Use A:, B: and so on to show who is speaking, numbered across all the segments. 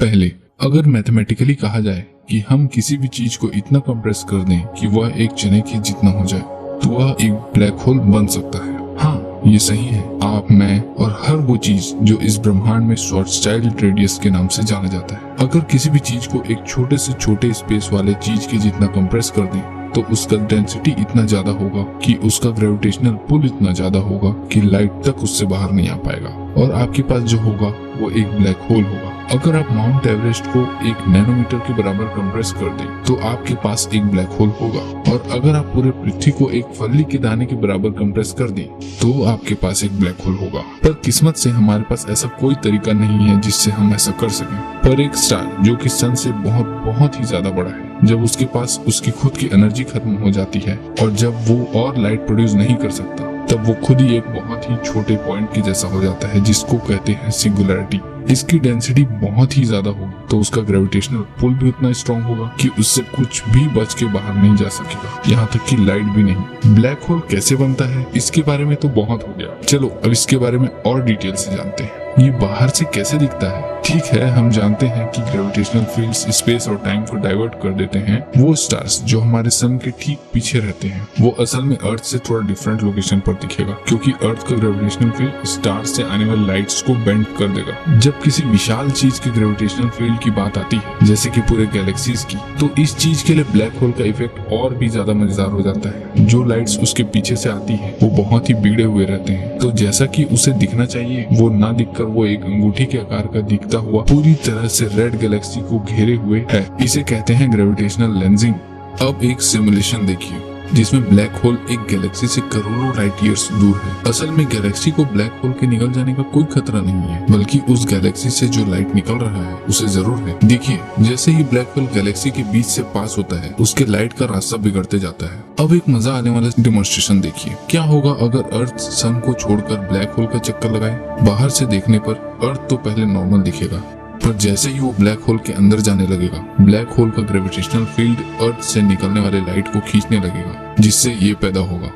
A: पहले, अगर मैथमेटिकली कहा जाए कि हम किसी भी चीज को इतना कंप्रेस कर दें कि वह एक चने के जितना हो जाए, तो वह एक ब्लैक होल बन सकता है। हाँ, ये सही है। आप, मैं और हर वो चीज जो इस ब्रह्मांड में श्वार्ज़चाइल्ड रेडियस के नाम से जाना जाता है। अगर किसी भी चीज को एक छोटे से छोटे स्पेस वाले चीज के जितना कंप्रेस कर दें, तो उसका डेंसिटी इतना ज्यादा होगा कि उसका ग्रेविटेशनल पुल इतना ज्यादा होगा कि लाइट तक उससे बाहर नहीं आ पाएगा, और आपके पास जो होगा वो एक ब्लैक होल होगा। अगर आप माउंट एवरेस्ट को 1 नैनोमीटर के बराबर कंप्रेस कर दें, तो आपके पास एक ब्लैक होल होगा। और अगर आप पूरे पृथ्वी को एक फली के दाने के बराबर कंप्रेस कर दें, तो आपके पास एक ब्लैक होल होगा। पर किस्मत से हमारे पास ऐसा कोई तरीका नहीं है जिससे हम ऐसा कर सकें। पर एक स्टार जो कि सन से बहुत ही ज्यादा बड़ा है, जब उसके पास उसकी खुद की एनर्जी खत्म हो जाती है और जब वो और लाइट प्रोड्यूस नहीं कर सकता, तब वो खुद ही एक बहुत ही छोटे पॉइंट के जैसा हो जाता है, जिसको कहते हैं सिंगुलैरिटी। इसकी डेंसिटी बहुत ही ज्यादा होगी, तो उसका ग्रेविटेशनल पुल भी उतना स्ट्रॉन्ग होगा कि उससे कुछ भी बच के बाहर नहीं जा सकेगा, यहाँ तक कि लाइट भी नहीं। ब्लैक होल कैसे बनता है, इसके बारे में तो बहुत हो गया। चलो अब इसके बारे में और डिटेल से जानते हैं। ये बाहर से कैसे दिखता है? ठीक है, हम जानते हैं कि ग्रेविटेशनल फील्ड्स स्पेस और टाइम को डाइवर्ट कर देते हैं। वो स्टार्स जो हमारे सन के ठीक पीछे रहते हैं, वो असल में अर्थ से थोड़ा डिफरेंट लोकेशन पर दिखेगा, क्योंकि अर्थ का ग्रेविटेशनल फील्ड स्टार से आने वाली लाइट्स को बेंड कर देगा। जब किसी विशाल चीज के ग्रेविटेशनल फील्ड की बात आती है, जैसे कि पूरे गैलेक्सीज की, तो इस चीज के लिए ब्लैक होल का इफेक्ट और भी ज्यादा मजेदार हो जाता है। जो लाइट्स उसके पीछे से आती है, वो बहुत ही बिगड़े हुए रहते हैं, तो जैसा कि उसे दिखना चाहिए वो ना दिखकर वो एक अंगूठी के आकार का दिखता हुआ पूरी तरह से रेड गैलेक्सी को घेरे हुए है। इसे कहते हैं ग्रेविटेशनल लेंसिंग। अब एक सिमुलेशन देखिए जिसमें ब्लैक होल एक गैलेक्सी से करोड़ों लाइट ईयर्स दूर है। असल में गैलेक्सी को ब्लैक होल के निकल जाने का कोई खतरा नहीं है, बल्कि उस गैलेक्सी से जो लाइट निकल रहा है उसे जरूर है। देखिए, जैसे ही ब्लैक होल गैलेक्सी के बीच से पास होता है, उसके लाइट का रास्ता बिगड़ते जाता है। अब एक मजा आने वाला डेमोन्स्ट्रेशन देखिए। क्या होगा अगर अर्थ सन को छोड़कर ब्लैक होल का चक्कर लगाए? बाहर से देखने पर अर्थ तो पहले नॉर्मल दिखेगा, पर जैसे ही वो ब्लैक होल के अंदर जाने लगेगा, ब्लैक होल का ग्रेविटेशनल फील्ड अर्थ से निकलने वाले लाइट को खींचने लगेगा, जिससे ये पैदा होगा।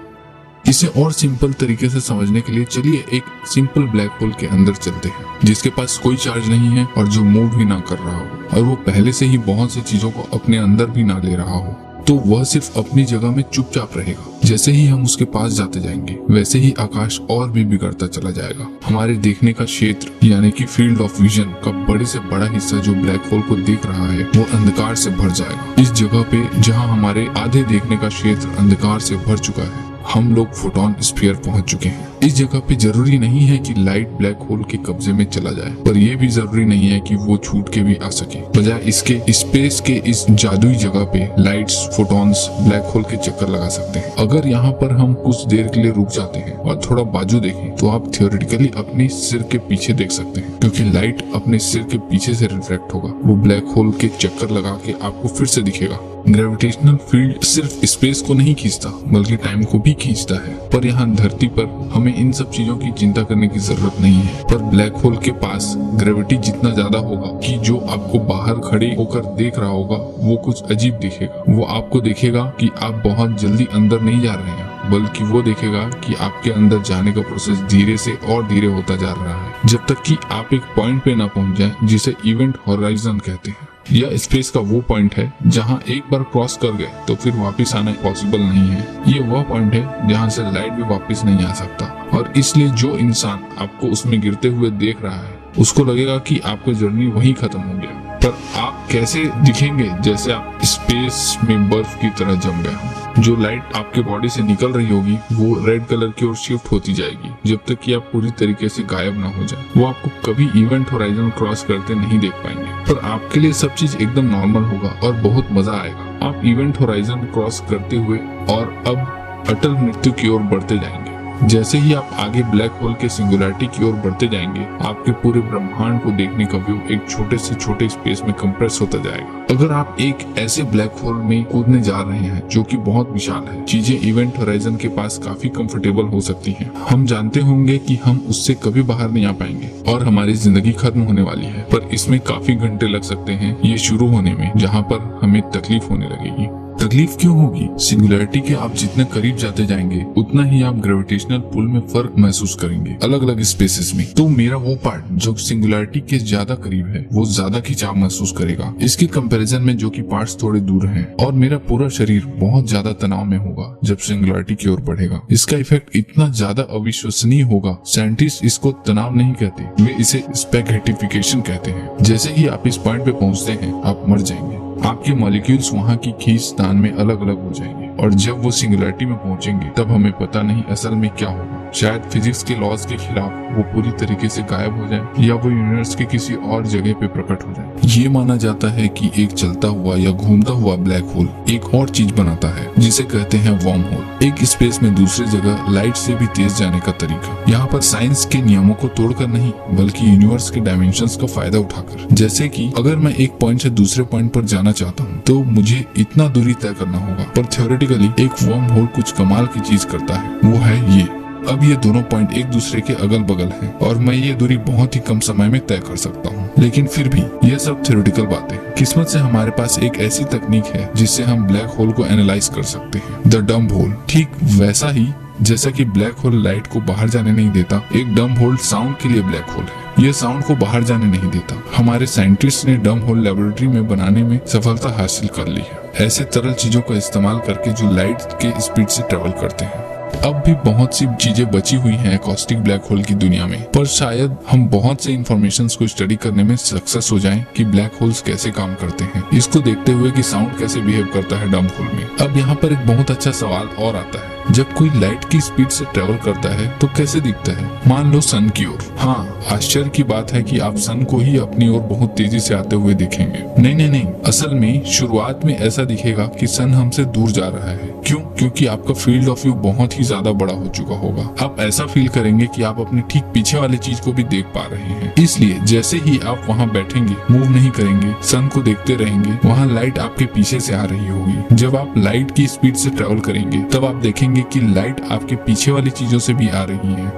A: इसे और सिंपल तरीके से समझने के लिए चलिए एक सिंपल ब्लैक होल के अंदर चलते हैं, जिसके पास कोई चार्ज नहीं है और जो मूव भी ना कर रहा हो, और वो पहले से ही बहुत सी चीजों को अपने अंदर भी ना ले रहा हो, तो वह सिर्फ अपनी जगह में चुपचाप रहेगा। जैसे ही हम उसके पास जाते जाएंगे, वैसे ही आकाश और भी बिगड़ता चला जाएगा। हमारे देखने का क्षेत्र यानी कि फील्ड ऑफ विजन का बड़े से बड़ा हिस्सा जो ब्लैक होल को देख रहा है, वो अंधकार से भर जाएगा। इस जगह पे जहाँ हमारे आधे देखने का क्षेत्र अंधकार से भर चुका है, हम लोग फोटोन स्फीयर पहुंच चुके हैं। इस जगह पे जरूरी नहीं है कि लाइट ब्लैक होल के कब्जे में चला जाए, पर यह भी जरूरी नहीं है कि वो छूट के भी आ सके। बजाय इसके स्पेस के इस जादुई जगह पे लाइट्स, फोटॉन्स ब्लैक होल के चक्कर लगा सकते हैं। अगर यहाँ पर हम कुछ देर के लिए रुक जाते हैं और थोड़ा बाजू देखें, तो आप थियोरेटिकली अपने सिर के पीछे देख सकते हैं, क्योंकि लाइट अपने सिर के पीछे से रिफ्लेक्ट होगा। वो ब्लैक होल के चक्कर लगा के आपको फिर से दिखेगा। ग्रेविटेशनल फील्ड सिर्फ स्पेस को नहीं खींचता, बल्कि टाइम को भी खींचता है। पर यहाँ धरती पर हमें इन सब चीजों की चिंता करने की जरूरत नहीं है। पर ब्लैक होल के पास ग्रेविटी जितना ज्यादा होगा कि जो आपको बाहर खड़े होकर देख रहा होगा वो कुछ अजीब दिखेगा। वो आपको देखेगा कि आप बहुत जल्दी अंदर नहीं जा रहे हैं, बल्कि वो देखेगा कि आपके अंदर जाने का प्रोसेस धीरे से और धीरे होता जा रहा है, जब तक कि आप एक पॉइंट पे ना पहुंच जाए, जिसे इवेंट होराइजन कहते हैं। यह स्पेस का वो पॉइंट है जहां एक बार क्रॉस कर गए तो फिर वापस आना पॉसिबल नहीं है। ये वह पॉइंट है जहां से लाइट भी वापस नहीं आ सकता, और इसलिए जो इंसान आपको उसमें गिरते हुए देख रहा है, उसको लगेगा कि आपका जर्नी वहीं खत्म हो गया। पर आप कैसे दिखेंगे? जैसे आप स्पेस में बर्फ की तरह जम गए हो। जो लाइट आपके बॉडी से निकल रही होगी वो रेड कलर की ओर शिफ्ट होती जाएगी, जब तक कि आप पूरी तरीके से गायब ना हो जाए। वो आपको कभी इवेंट होराइजन क्रॉस करते नहीं देख पाएंगे, पर आपके लिए सब चीज एकदम नॉर्मल होगा और बहुत मजा आएगा। आप इवेंट होराइजन क्रॉस करते हुए और अब अटल मृत्यु की ओर बढ़ते जाएंगे। जैसे ही आप आगे ब्लैक होल के सिंगुलैरिटी की ओर बढ़ते जाएंगे, आपके पूरे ब्रह्मांड को देखने का व्यू एक छोटे से छोटे स्पेस में कंप्रेस होता जाएगा। अगर आप एक ऐसे ब्लैक होल में कूदने जा रहे हैं जो कि बहुत विशाल है, चीजें इवेंट होराइजन के पास काफी कंफर्टेबल हो सकती हैं। हम जानते होंगे कि हम उससे कभी बाहर नहीं आ पाएंगे और हमारी जिंदगी खत्म होने वाली है, पर इसमें काफी घंटे लग सकते हैं ये शुरू होने में, जहाँ पर हमें तकलीफ होने लगेगी। तकलीफ क्यों होगी? सिंगुलैरिटी के आप जितने करीब जाते जाएंगे उतना ही आप ग्रेविटेशनल पुल में फर्क महसूस करेंगे अलग अलग स्पेसेस में। तो मेरा वो पार्ट जो सिंगुलैरिटी के ज्यादा करीब है वो ज्यादा खिंचाव महसूस करेगा इसके कंपैरिजन में जो कि पार्ट्स थोड़े दूर हैं, और मेरा पूरा शरीर बहुत ज्यादा तनाव में होगा जब सिंगुलैरिटी की ओर बढ़ेगा। इसका इफेक्ट इतना ज्यादा अविश्वसनीय होगा, साइंटिस्ट इसको तनाव नहीं कहते, वे इसे स्पेगेटिफिकेशन कहते हैं। जैसे ही आप इस पॉइंट पे पहुंचते हैं आप मर जाएंगे, आपके मॉलिक्यूल्स वहाँ की खींच स्थान में अलग अलग हो जाएंगे, और जब वो सिंगुलैरिटी में पहुंचेंगे तब हमें पता नहीं असल में क्या होगा। शायद फिजिक्स के लॉज के खिलाफ वो पूरी तरीके से गायब हो जाए या वो यूनिवर्स के किसी और जगह पे प्रकट हो जाए। ये माना जाता है कि एक चलता हुआ या घूमता हुआ ब्लैक होल एक और चीज बनाता है जिसे कहते हैं वर्म होल, एक स्पेस में दूसरी जगह लाइट से भी तेज जाने का तरीका। यहाँ पर साइंस के नियमों को तोड़कर नहीं बल्कि यूनिवर्स के डायमेंशंस का फायदा उठाकर। जैसे कि अगर मैं एक पॉइंट से दूसरे पॉइंट पर जाना चाहता हूँ तो मुझे इतना दूरी तय करना होगा, पर थ्योरेटिकली एक वर्म होल कुछ कमाल की चीज करता है, वो है ये। अब ये दोनों पॉइंट एक दूसरे के अगल बगल हैं और मैं ये दूरी बहुत ही कम समय में तय कर सकता हूँ, लेकिन फिर भी ये सब थ्योरेटिकल बातें। किस्मत से हमारे पास एक ऐसी तकनीक है जिससे हम ब्लैक होल को एनालाइज कर सकते हैं, द डम्ब होल। ठीक वैसा ही जैसा कि ब्लैक होल लाइट को बाहर जाने नहीं देता, एक डम्ब होल साउंड के लिए ब्लैक होल है, ये साउंड को बाहर जाने नहीं देता। हमारे साइंटिस्ट ने डम्ब होल लेबोरेटरी में बनाने में सफलता हासिल कर ली है, ऐसे तरल चीजों का इस्तेमाल करके जो लाइट के स्पीड से ट्रेवल करते हैं। अब भी बहुत सी चीजें बची हुई हैं कॉस्टिक ब्लैक होल की दुनिया में, पर शायद हम बहुत से इंफॉर्मेशंस को स्टडी करने में सक्सेस हो जाएं कि ब्लैक होल्स कैसे काम करते हैं, इसको देखते हुए कि साउंड कैसे बिहेव करता है डम्ब होल में। अब यहाँ पर एक बहुत अच्छा सवाल और आता है, जब कोई लाइट की स्पीड से ट्रेवल करता है तो कैसे दिखता है? मान लो सन की ओर। हाँ, आश्चर्य की बात है कि आप सन को ही अपनी ओर बहुत तेजी से आते हुए दिखेंगे। नहीं, असल में शुरुआत में ऐसा दिखेगा कि सन हमसे दूर जा रहा है। क्यों? क्योंकि आपका फील्ड ऑफ व्यू बहुत ही ज्यादा बड़ा हो चुका होगा। आप ऐसा फील करेंगे कि आप अपने ठीक पीछे वाली चीज को भी देख पा रहे हैं। इसलिए जैसे ही आप वहाँ बैठेंगे, मूव नहीं करेंगे, सन को देखते रहेंगे, वहाँ लाइट आपके पीछे से आ रही होगी। जब आप लाइट की स्पीड से ट्रेवल करेंगे तब आप देखेंगे कि लाइट आपके पीछे वाली चीजों से भी आ रही है।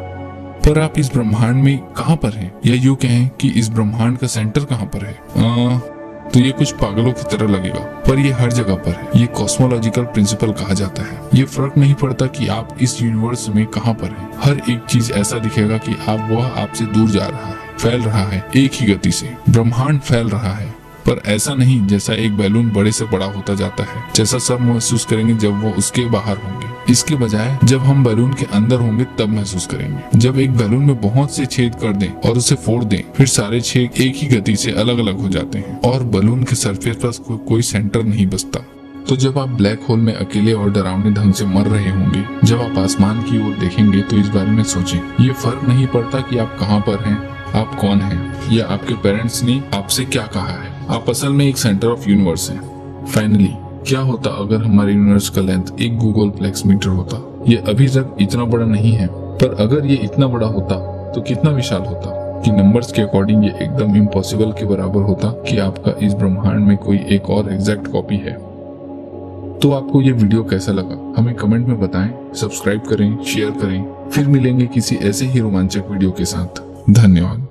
A: पर आप इस ब्रह्मांड में कहाँ पर हैं? या यूँ कहें कि इस ब्रह्मांड का सेंटर कहाँ पर है? तो ये कुछ पागलों की तरह लगेगा, पर ये हर जगह पर है। ये कॉस्मोलॉजिकल प्रिंसिपल कहा जाता है। ये फर्क नहीं पड़ता कि आप इस यूनिवर्स में कहाँ पर हैं, हर एक चीज ऐसा दिखेगा कि वह आपसे दूर जा रहा है, फैल रहा है एक ही गति से। ब्रह्मांड फैल रहा है, पर ऐसा नहीं जैसा एक बैलून बड़े से बड़ा होता जाता है, जैसा सब महसूस करेंगे जब वो उसके बाहर होंगे। इसके बजाय जब हम बैलून के अंदर होंगे तब महसूस करेंगे। जब एक बैलून में बहुत से छेद कर दें और उसे फोड़ दें, फिर सारे छेद एक ही गति से अलग अलग हो जाते हैं और बैलून के सरफेस पर कोई सेंटर नहीं बचता। तो जब आप ब्लैक होल में अकेले और डरावने ढंग से मर रहे होंगे, जब आप आसमान की ओर देखेंगे तो इस बारे में सोचें। ये फर्क नहीं पड़ता कि आप कहाँ पर हैं, आप कौन हैं, या आपके पेरेंट्स ने आपसे क्या कहा है। आप असल में एक सेंटर ऑफ यूनिवर्स हैं। फाइनली, क्या होता अगर हमारे यूनिवर्स का लेंथ एक गूगलप्लेक्स मीटर होता? ये अभी तक इतना बड़ा नहीं है, पर अगर ये इतना बड़ा होता तो कितना विशाल होता कि नंबर्स के अकॉर्डिंग ये एकदम इम्पॉसिबल के बराबर होता कि आपका इस ब्रह्मांड में कोई एक और एग्जैक्ट कॉपी है। तो आपको ये वीडियो कैसा लगा हमें कमेंट में बताएं, सब्सक्राइब करें, शेयर करें। फिर मिलेंगे किसी ऐसे ही रोमांचक वीडियो के साथ। धन्यवाद।